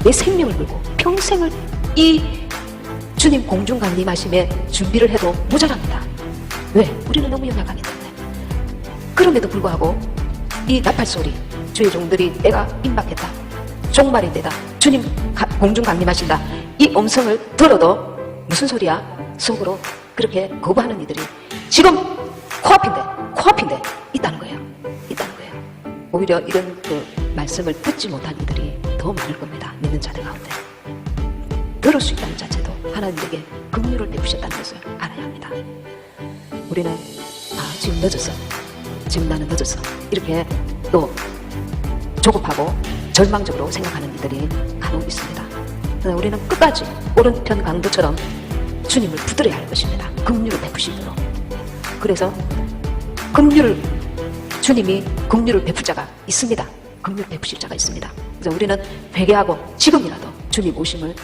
내 생명을 걸고 평생을 이 주님 공중 강림하심에 준비를 해도 모자랍니다. 왜? 우리는 너무 연약하기 때문에. 그럼에도 불구하고 이 나팔소리, 주의 종들이 때가 임박했다, 종말인데다 주님 공중 강림하신다, 이 음성을 들어도 무슨 소리야? 속으로 그렇게 거부하는 이들이 지금 코앞인데 있다는 거예요. 오히려 이런 그 말씀을 듣지 못한 이들이 더 많을 겁니다. 믿는 자들 가운데. 들을 수 있다는 자체도 하나님에게 긍휼을 베푸셨다는 것을 알아야 합니다. 우리는 지금 늦었어, 지금 나는 늦었어, 이렇게 또 조급하고 절망적으로 생각하는 이들이 간혹 있습니다. 그러나 우리는 끝까지 오른편 강도처럼 주님을 붙들어야 할 것입니다. 긍휼을 베푸심으로. 그래서 주님이 긍휼을 베풀 자가 있습니다. 긍휼을 베푸실 자가 있습니다. 그래서 우리는 회개하고 지금이라도 주님 오심을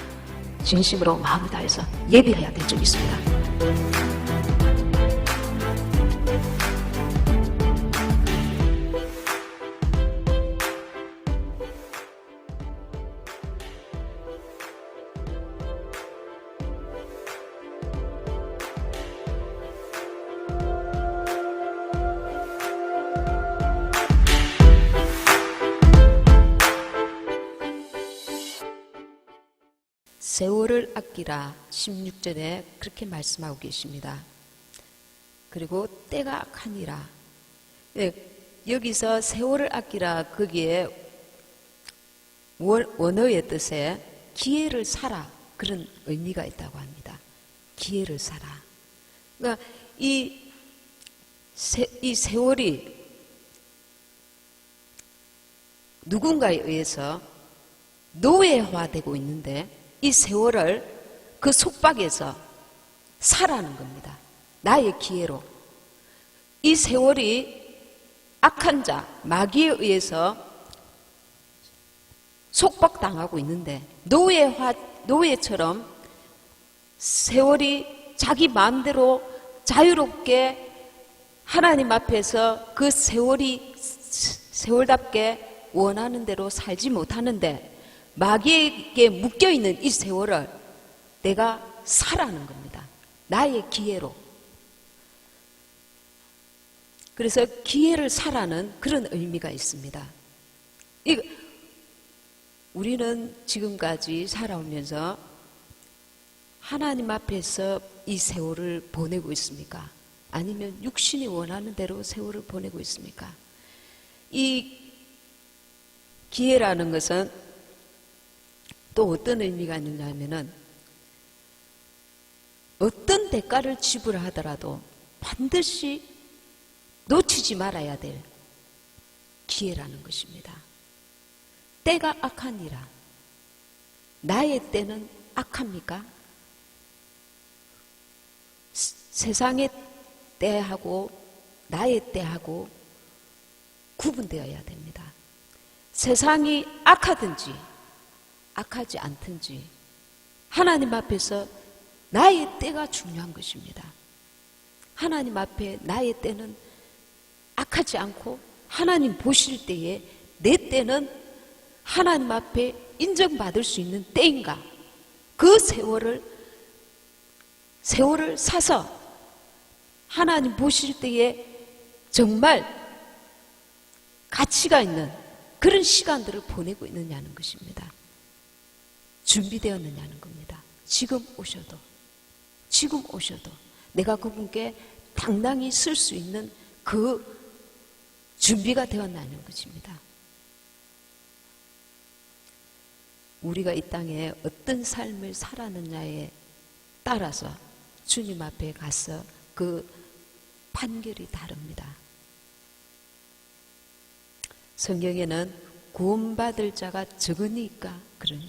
진심으로 마음을 다해서 예비해야 될 점이 있습니다. 세월을 아끼라 16절에 그렇게 말씀하고 계십니다. 그리고 때가 악하니라. 여기서 세월을 아끼라, 거기에 원어의 뜻에 기회를 사라, 그런 의미가 있다고 합니다. 기회를 사라. 그러니까 이 세월이 누군가에 의해서 노예화되고 있는데, 이 세월을 그 속박에서 사라는 겁니다. 나의 기회로. 이 세월이 악한 자, 마귀에 의해서 속박당하고 있는데, 노예처럼 세월이 자기 마음대로 자유롭게 하나님 앞에서 그 세월답게 원하는 대로 살지 못하는데, 마귀에게 묶여있는 이 세월을 내가 사라는 겁니다. 나의 기회로. 그래서 기회를 사라는 그런 의미가 있습니다. 우리는 지금까지 살아오면서 하나님 앞에서 이 세월을 보내고 있습니까? 아니면 육신이 원하는 대로 세월을 보내고 있습니까? 이 기회라는 것은 또 어떤 의미가 있느냐면은, 어떤 대가를 지불하더라도 반드시 놓치지 말아야 될 기회라는 것입니다. 때가 악하니라. 나의 때는 악합니까? 세상의 때하고 나의 때하고 구분되어야 됩니다. 세상이 악하든지 악하지 않든지 하나님 앞에서 나의 때가 중요한 것입니다. 하나님 앞에 나의 때는 악하지 않고, 하나님 보실 때에 내 때는 하나님 앞에 인정받을 수 있는 때인가, 그 세월을 사서 하나님 보실 때에 정말 가치가 있는 그런 시간들을 보내고 있느냐는 것입니다. 준비되었느냐는 겁니다. 지금 오셔도 내가 그분께 당당히 쓸 수 있는 그 준비가 되었냐는 것입니다. 우리가 이 땅에 어떤 삶을 살았느냐에 따라서 주님 앞에 가서 그 판결이 다릅니다. 성경에는 구원받을 자가 적으니까 그런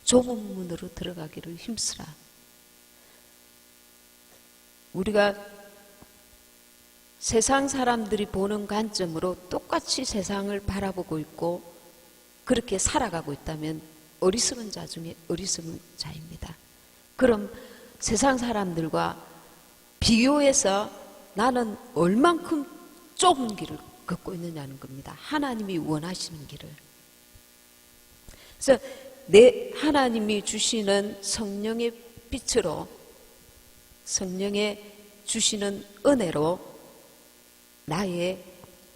좁은 문으로 들어가기를 힘쓰라. 우리가 세상 사람들이 보는 관점으로 똑같이 세상을 바라보고 있고 그렇게 살아가고 있다면 어리석은 자 중에 어리석은 자입니다. 그럼 세상 사람들과 비교해서 나는 얼만큼 좁은 길을 걷고 있느냐는 겁니다. 하나님이 원하시는 길을. 그래서 내 하나님이 주시는 성령의 빛으로, 성령의 주시는 은혜로 나의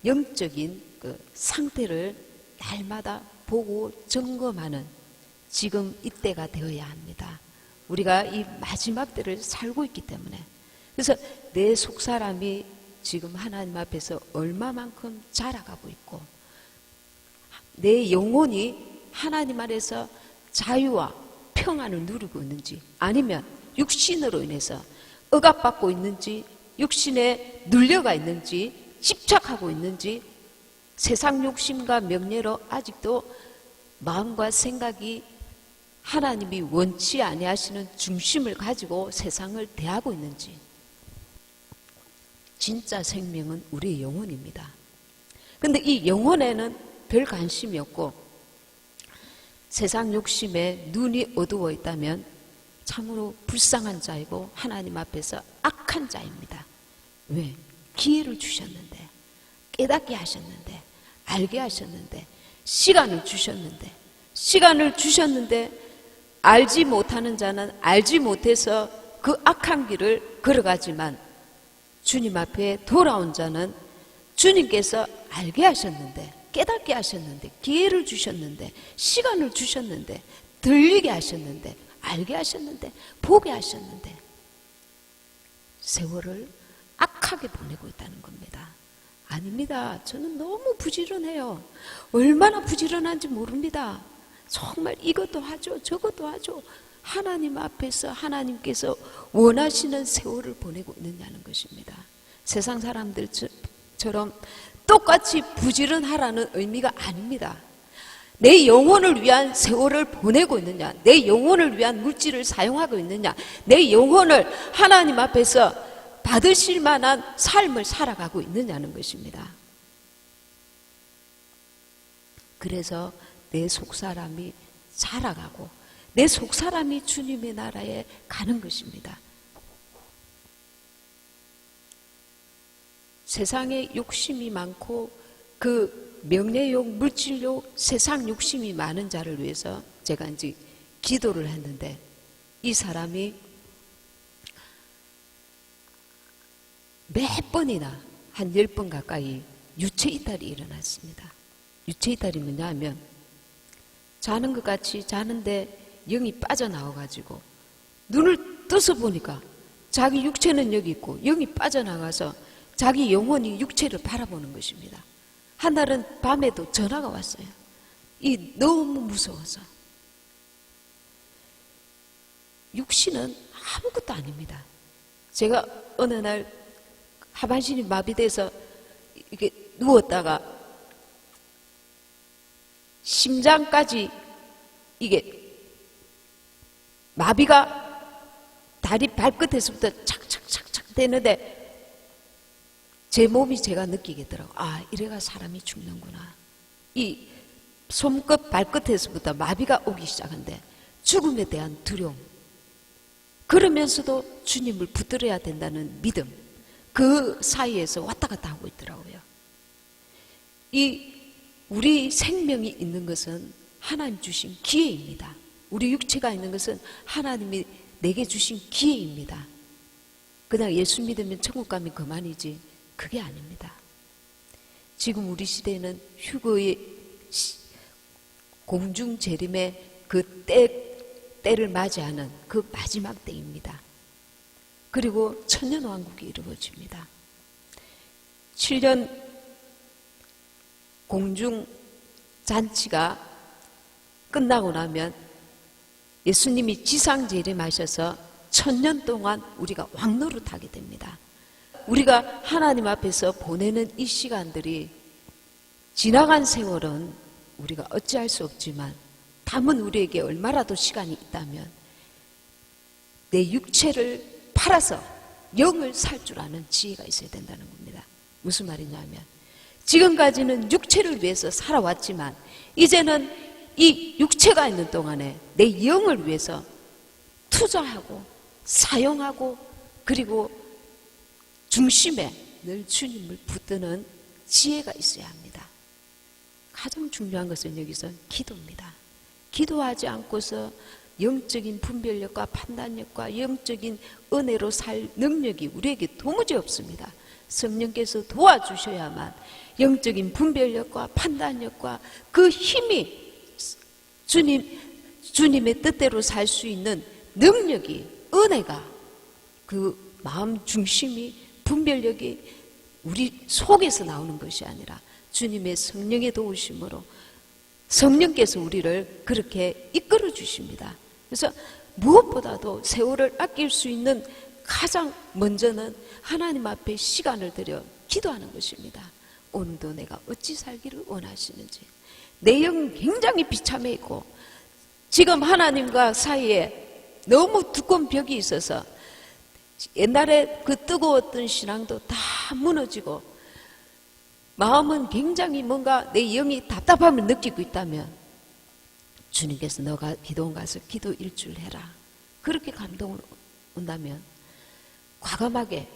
영적인 그 상태를 날마다 보고 점검하는 지금 이때가 되어야 합니다. 우리가 이 마지막 때를 살고 있기 때문에. 그래서 내 속사람이 지금 하나님 앞에서 얼마만큼 자라가고 있고, 내 영혼이 하나님 안에서 자유와 평안을 누리고 있는지, 아니면 육신으로 인해서 억압받고 있는지, 육신에 눌려가 있는지, 집착하고 있는지, 세상 욕심과 명예로 아직도 마음과 생각이 하나님이 원치 아니하시는 중심을 가지고 세상을 대하고 있는지. 진짜 생명은 우리의 영혼입니다. 근데 이 영혼에는 별 관심이 없고 세상 욕심에 눈이 어두워 있다면 참으로 불쌍한 자이고 하나님 앞에서 악한 자입니다. 왜? 기회를 주셨는데, 깨닫게 하셨는데, 알게 하셨는데, 시간을 주셨는데 알지 못하는 자는 알지 못해서 그 악한 길을 걸어가지만, 주님 앞에 돌아온 자는 주님께서 알게 하셨는데, 깨닫게 하셨는데, 기회를 주셨는데, 시간을 주셨는데, 들리게 하셨는데, 알게 하셨는데, 보게 하셨는데 세월을 악하게 보내고 있다는 겁니다. 아닙니다. 저는 너무 부지런해요. 얼마나 부지런한지 모릅니다. 정말 이것도 하죠, 저것도 하죠. 하나님 앞에서 하나님께서 원하시는 세월을 보내고 있느냐는 것입니다. 세상 사람들처럼 똑같이 부지런하라는 의미가 아닙니다. 내 영혼을 위한 세월을 보내고 있느냐, 내 영혼을 위한 물질을 사용하고 있느냐, 내 영혼을 하나님 앞에서 받으실 만한 삶을 살아가고 있느냐는 것입니다. 그래서 내 속사람이 자라가고 내 속사람이 주님의 나라에 가는 것입니다. 세상에 욕심이 많고 그 명예욕, 물질욕, 세상 욕심이 많은 자를 위해서 제가 이제 기도를 했는데, 이 사람이 몇 번이나 한 10번 가까이 유체 이탈이 일어났습니다. 유체 이탈이 뭐냐 하면, 자는 것 같이 자는데 영이 빠져나와가지고 눈을 떠서 보니까 자기 육체는 여기 있고 영이 빠져나가서 자기 영혼이 육체를 바라보는 것입니다. 한 날은 밤에도 전화가 왔어요. 너무 무서워서. 육신은 아무것도 아닙니다. 제가 어느 날 하반신이 마비돼서 이렇게 누웠다가 심장까지 이게 마비가 다리 발끝에서부터 착착착착 되는데 제 몸이 제가 느끼겠더라고요. 아, 이래가 사람이 죽는구나. 이 손끝 발끝에서부터 마비가 오기 시작한데 죽음에 대한 두려움, 그러면서도 주님을 붙들어야 된다는 믿음, 그 사이에서 왔다 갔다 하고 있더라고요. 우리 생명이 있는 것은 하나님 주신 기회입니다. 우리 육체가 있는 것은 하나님이 내게 주신 기회입니다. 그냥 예수 믿으면 천국 가면 그만이지, 그게 아닙니다. 지금 우리 시대는 휴거의 공중 재림의 그 때를 맞이하는 그 마지막 때입니다. 그리고 천년왕국이 이루어집니다. 7년 공중 잔치가 끝나고 나면 예수님이 지상 재림하셔서 1000년 동안 우리가 왕노릇하게 됩니다. 우리가 하나님 앞에서 보내는 이 시간들이, 지나간 세월은 우리가 어찌할 수 없지만 담은 우리에게 얼마라도 시간이 있다면 내 육체를 팔아서 영을 살 줄 아는 지혜가 있어야 된다는 겁니다. 무슨 말이냐면, 지금까지는 육체를 위해서 살아왔지만 이제는 이 육체가 있는 동안에 내 영을 위해서 투자하고 사용하고, 그리고 중심에 늘 주님을 붙드는 지혜가 있어야 합니다. 가장 중요한 것은 여기서 기도입니다. 기도하지 않고서 영적인 분별력과 판단력과 영적인 은혜로 살 능력이 우리에게 도무지 없습니다. 성령께서 도와주셔야만 영적인 분별력과 판단력과 그 힘이 주님의 뜻대로 살 수 있는 능력이, 은혜가, 그 마음 중심이, 분별력이 우리 속에서 나오는 것이 아니라 주님의 성령의 도우심으로 성령께서 우리를 그렇게 이끌어 주십니다. 그래서 무엇보다도 세월을 아낄 수 있는 가장 먼저는 하나님 앞에 시간을 들여 기도하는 것입니다. 오늘도 내가 어찌 살기를 원하시는지. 내 영은 굉장히 비참해 있고 지금 하나님과 사이에 너무 두꺼운 벽이 있어서 옛날에 그 뜨거웠던 신앙도 다 무너지고 마음은 굉장히 뭔가 내 영이 답답함을 느끼고 있다면 주님께서 너가 기도원 가서 기도 일주일 해라. 그렇게 감동을 온다면 과감하게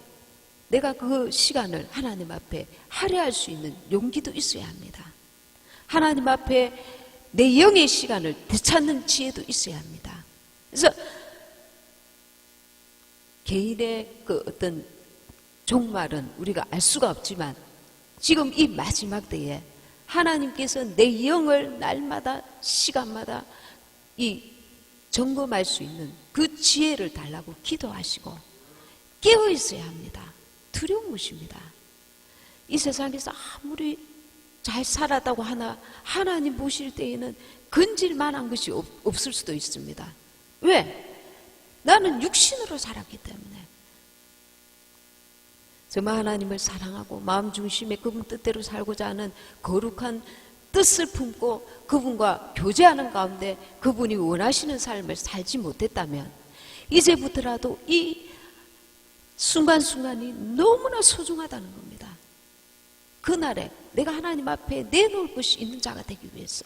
내가 그 시간을 하나님 앞에 할애할 수 있는 용기도 있어야 합니다. 하나님 앞에 내 영의 시간을 되찾는 지혜도 있어야 합니다. 그래서 개인의 그 어떤 종말은 우리가 알 수가 없지만 지금 이 마지막 때에 하나님께서 내 영을 날마다 시간마다 이 점검할 수 있는 그 지혜를 달라고 기도하시고 깨어 있어야 합니다. 두려운 것입니다. 이 세상에서 아무리 잘 살았다고 하나 하나님 보실 때에는 건질 만한 것이 없을 수도 있습니다. 왜? 나는 육신으로 살았기 때문에. 정말 하나님을 사랑하고 마음 중심에 그분 뜻대로 살고자 하는 거룩한 뜻을 품고 그분과 교제하는 가운데 그분이 원하시는 삶을 살지 못했다면 이제부터라도 이 순간순간이 너무나 소중하다는 겁니다. 그날에 내가 하나님 앞에 내놓을 것이 있는 자가 되기 위해서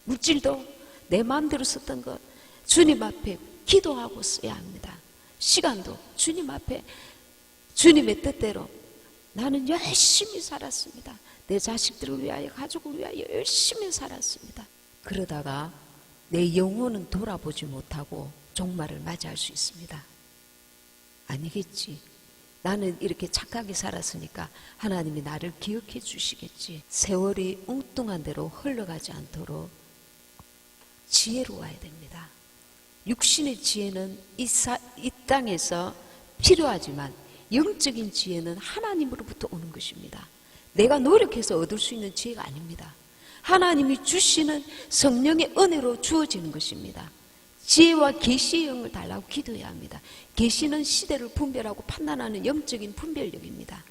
물질도 내 마음대로 썼던 것 주님 앞에 기도하고 써야 합니다. 시간도 주님 앞에 주님의 뜻대로 나는 열심히 살았습니다. 내 자식들을 위하여 가족을 위하여 열심히 살았습니다. 그러다가 내 영혼은 돌아보지 못하고 종말을 맞이할 수 있습니다. 아니겠지. 나는 이렇게 착하게 살았으니까 하나님이 나를 기억해 주시겠지. 세월이 엉뚱한 대로 흘러가지 않도록 지혜로워야 됩니다. 육신의 지혜는 이 땅에서 필요하지만 영적인 지혜는 하나님으로부터 오는 것입니다. 내가 노력해서 얻을 수 있는 지혜가 아닙니다. 하나님이 주시는 성령의 은혜로 주어지는 것입니다. 지혜와 계시의 영을 달라고 기도해야 합니다. 계시는 시대를 분별하고 판단하는 영적인 분별력입니다.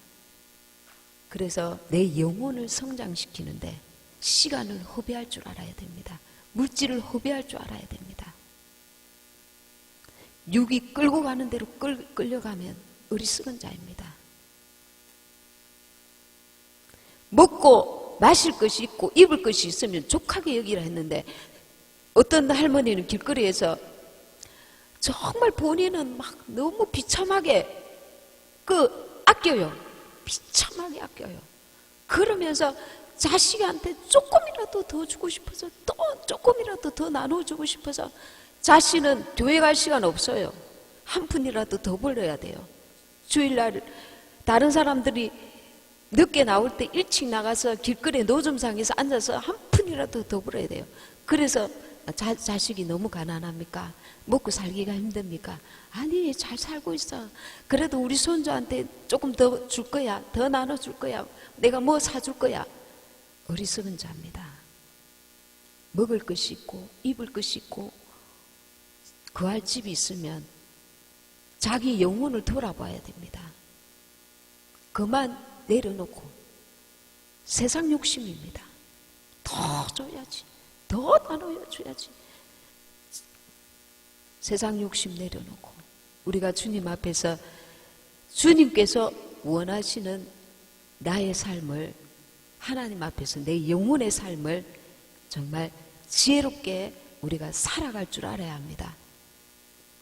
그래서 내 영혼을 성장시키는데 시간을 허비할 줄 알아야 됩니다. 물질을 허비할 줄 알아야 됩니다. 육이 끌고 가는 대로 끌려가면 어리석은 자입니다. 먹고 마실 것이 있고 입을 것이 있으면 족하게 여기라 했는데 어떤 할머니는 길거리에서 정말 본인은 막 너무 비참하게 아껴요. 비참하게 아껴요. 그러면서 자식한테 조금이라도 더 주고 싶어서 또 조금이라도 더 나눠주고 싶어서 자신은 교회 갈 시간 없어요. 한 푼이라도 더 벌어야 돼요. 주일날 다른 사람들이 늦게 나올 때 일찍 나가서 길거리 노점상에서 앉아서 한 푼이라도 더 벌어야 돼요. 그래서 자식이 너무 가난합니까? 먹고 살기가 힘듭니까? 아니, 잘 살고 있어. 그래도 우리 손주한테 조금 더 줄 거야. 더 나눠줄 거야. 내가 뭐 사줄 거야. 어리석은 자입니다. 먹을 것이 있고 입을 것이 있고 구할 집이 있으면 자기 영혼을 돌아봐야 됩니다. 그만 내려놓고 세상 욕심입니다. 더 줘야지. 더 나눠줘야지. 세상 욕심 내려놓고 우리가 주님 앞에서 주님께서 원하시는 나의 삶을 하나님 앞에서 내 영혼의 삶을 정말 지혜롭게 우리가 살아갈 줄 알아야 합니다.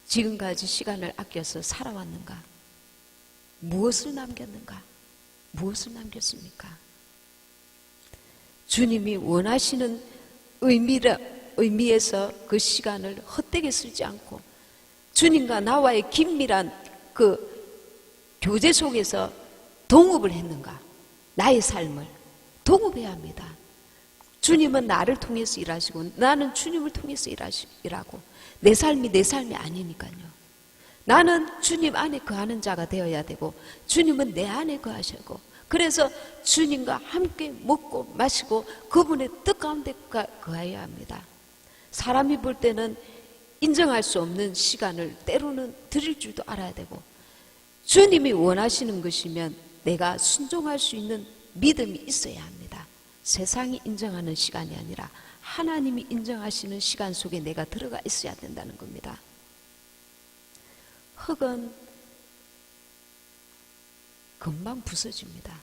지금까지 시간을 아껴서 살아왔는가? 무엇을 남겼는가? 무엇을 남겼습니까? 주님이 원하시는 의미를 의미에서 그 시간을 헛되게 쓰지 않고 주님과 나와의 긴밀한 그 교제 속에서 동업을 했는가? 나의 삶을 동업해야 합니다. 주님은 나를 통해서 일하시고 나는 주님을 통해서 일하고 내 삶이 아니니까요. 나는 주님 안에 거하는 자가 되어야 되고 주님은 내 안에 거하시고 그래서 주님과 함께 먹고 마시고 그분의 뜻 가운데 거해야 합니다. 사람이 볼 때는 인정할 수 없는 시간을 때로는 드릴 줄도 알아야 되고 주님이 원하시는 것이면 내가 순종할 수 있는 믿음이 있어야 합니다. 세상이 인정하는 시간이 아니라 하나님이 인정하시는 시간 속에 내가 들어가 있어야 된다는 겁니다. 흙은 금방 부서집니다.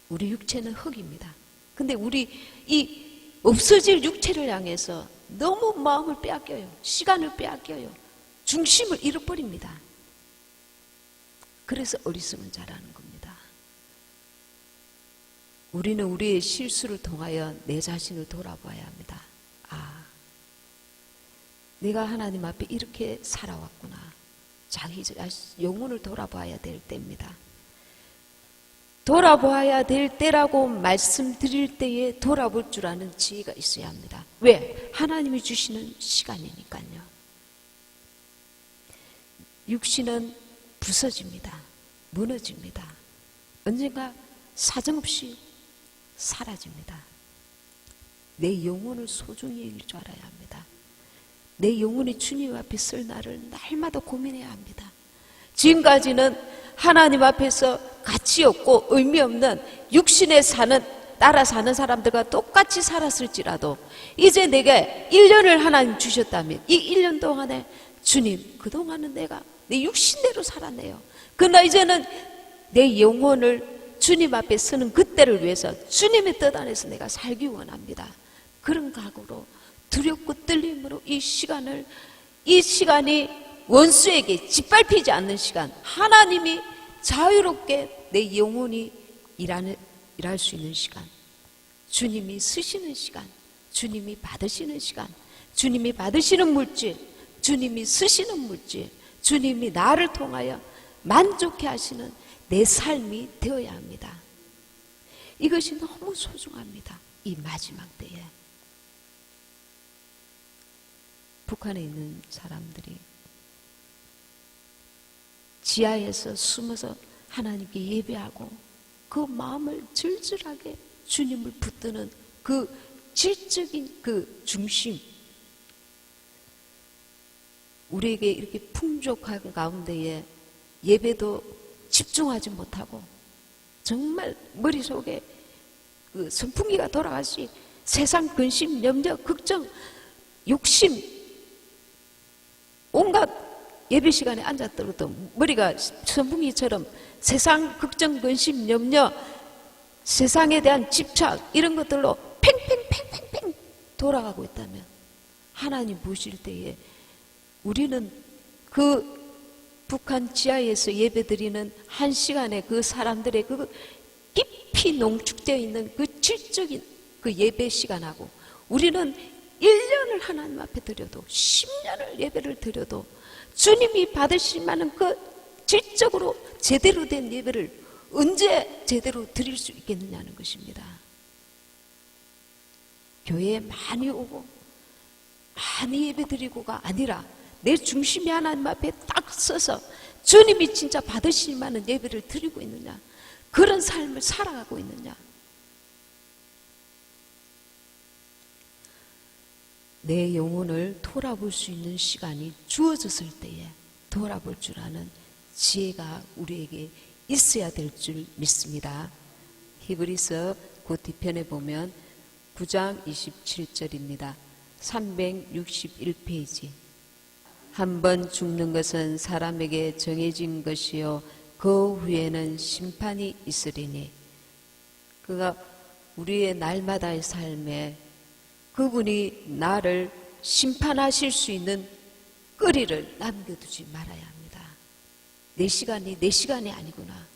우리 육체는 흙입니다. 근데 우리 이 없어질 육체를 향해서 너무 마음을 빼앗겨요. 시간을 빼앗겨요. 중심을 잃어버립니다. 그래서 어리석은 자라는 겁니다. 우리는 우리의 실수를 통하여 내 자신을 돌아봐야 합니다. 내가 하나님 앞에 이렇게 살아왔구나. 자기 영혼을 돌아봐야 될 때입니다. 돌아봐야 될 때라고 말씀드릴 때에 돌아볼 줄 아는 지혜가 있어야 합니다. 왜? 하나님이 주시는 시간이니까요. 육신은 부서집니다. 무너집니다. 언젠가 사정없이 사라집니다. 내 영혼을 소중히 여길 줄 알아야 합니다. 내 영혼이 주님 앞에 쓸 날을 날마다 고민해야 합니다. 지금까지는 하나님 앞에서 가치 없고 의미 없는 육신에 따라 사는 사람들과 똑같이 살았을지라도 이제 내게 1년을 하나님 주셨다면 이 1년 동안에 주님 그동안은 내가 내 육신대로 살았네요. 그러나 이제는 내 영혼을 주님 앞에 서는 그때를 위해서 주님의 뜻 안에서 내가 살기 원합니다. 그런 각오로 두렵고 떨림으로 이 시간이 원수에게 짓밟히지 않는 시간, 하나님이 자유롭게 내 영혼이 일할 수 있는 시간, 주님이 쓰시는 시간, 주님이 받으시는 시간, 주님이 받으시는 물질, 주님이 쓰시는 물질, 주님이 나를 통하여 만족해 하시는 내 삶이 되어야 합니다. 이것이 너무 소중합니다. 이 마지막 때에. 북한에 있는 사람들이 지하에서 숨어서 하나님께 예배하고 그 마음을 절절하게 주님을 붙드는 그 질적인 그 중심, 우리에게 이렇게 풍족한 가운데에 예배도 집중하지 못하고 정말 머릿속에 그 선풍기가 돌아가시 세상 근심, 염려, 걱정, 욕심, 온갖 예배 시간에 앉았더라도 머리가 선풍기처럼 세상 걱정, 근심, 염려, 세상에 대한 집착 이런 것들로 팽팽팽팽팽 돌아가고 있다면 하나님 보실 때에 우리는 그 북한 지하에서 예배드리는 한 시간에 그 사람들의 그 깊이 농축되어 있는 그 질적인 그 예배 시간하고 우리는 1년을 하나님 앞에 드려도 10년을 예배를 드려도 주님이 받으실 만한 그 질적으로 제대로 된 예배를 언제 제대로 드릴 수 있겠느냐는 것입니다. 교회에 많이 오고 많이 예배 드리고가 아니라 내 중심이 하나님 앞에 딱 서서 주님이 진짜 받으실 만한 예배를 드리고 있느냐, 그런 삶을 살아가고 있느냐. 내 영혼을 돌아볼 수 있는 시간이 주어졌을 때에 돌아볼 줄 아는 지혜가 우리에게 있어야 될 줄 믿습니다. 히브리서 그 뒤편에 보면 9장 27절입니다. 361페이지. 한 번 죽는 것은 사람에게 정해진 것이요 그 후에는 심판이 있으리니. 그가 우리의 날마다의 삶에 그분이 나를 심판하실 수 있는 거리를 남겨두지 말아야 합니다. 내 시간이 아니구나.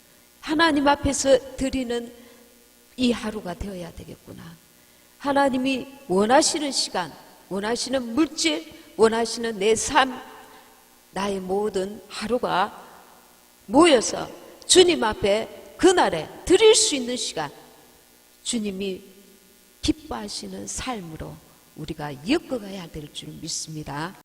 하나님 앞에서 드리는 이 하루가 되어야 되겠구나. 하나님이 원하시는 시간, 원하시는 물질, 원하시는 내 삶, 나의 모든 하루가 모여서 주님 앞에 그날에 드릴 수 있는 시간, 주님이 기뻐하시는 삶으로 우리가 엮어가야 될 줄 믿습니다.